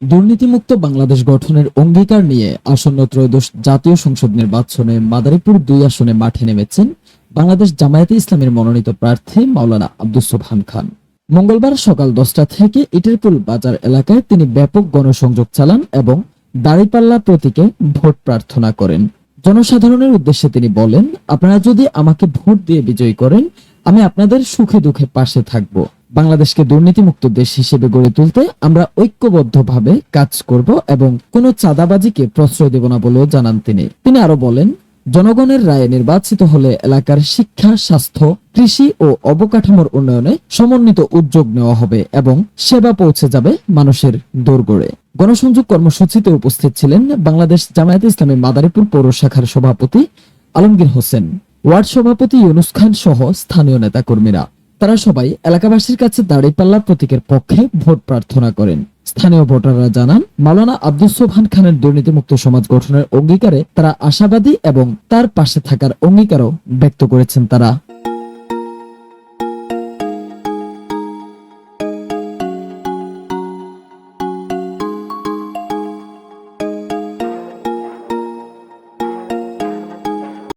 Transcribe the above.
দুর্নীতিমুক্ত বাংলাদেশ গঠনের অঙ্গীকার নিয়ে আসন্ন ত্রয়োদশ জাতীয় সংসদ নির্বাচনে মাদারীপুর ২ আসনে মাঠে নেমেছেন বাংলাদেশ জামায়াতে ইসলামীর মনোনীত প্রার্থী মাওলানা আব্দুস সোবহান খান। মঙ্গলবার সকাল ১০টা থেকে ইটেরপুল বাজার এলাকায় তিনি ব্যাপক গণসংযোগ চালান এবং দাঁড়িপাল্লা প্রতীকে ভোট প্রার্থনা করেন। জনসাধারণের উদ্দেশ্যে তিনি বলেন, আপনারা যদি আমাকে ভোট দিয়ে বিজয়ী করেন, আমি আপনাদের সুখে দুঃখে পাশে থাকব। বাংলাদেশকে দুর্নীতিমুক্ত দেশ হিসেবে গড়ে তুলতে আমরা ঐক্যবদ্ধভাবে কাজ করব এবং কোনো চাঁদাবাজিকে প্রশ্রয় দেব না বলেও জানান তিনি আরো বলেন, জনগণের রায়ে নির্বাচিত হলে এলাকার শিক্ষা, স্বাস্থ্য, কৃষি ও অবকাঠামোর উন্নয়নে সমন্বিত উদ্যোগ নেওয়া হবে এবং সেবা পৌঁছে যাবে মানুষের দোরগোড়ে। গণসংযোগ কর্মসূচিতে উপস্থিত ছিলেন বাংলাদেশ জামায়াতে ইসলামী মাদারীপুর পৌর শাখার সভাপতি আলমগীর হোসেন, ওয়ার্ড সভাপতি ইউনুস খান সহ স্থানীয় নেতাকর্মীরা। তারা সবাই এলাকাবাসীর কাছে দাঁড়িপাল্লা প্রতীকের পক্ষে ভোট প্রার্থনা করেন। স্থানীয় ভোটাররা জানান, মাওলানা আব্দুস সোবহান খানের দুর্নীতিমুক্ত সমাজ গঠনের অঙ্গীকারে তারা আশাবাদী এবং তার পাশে থাকার অঙ্গীকারও ব্যক্ত করেছেন তারা।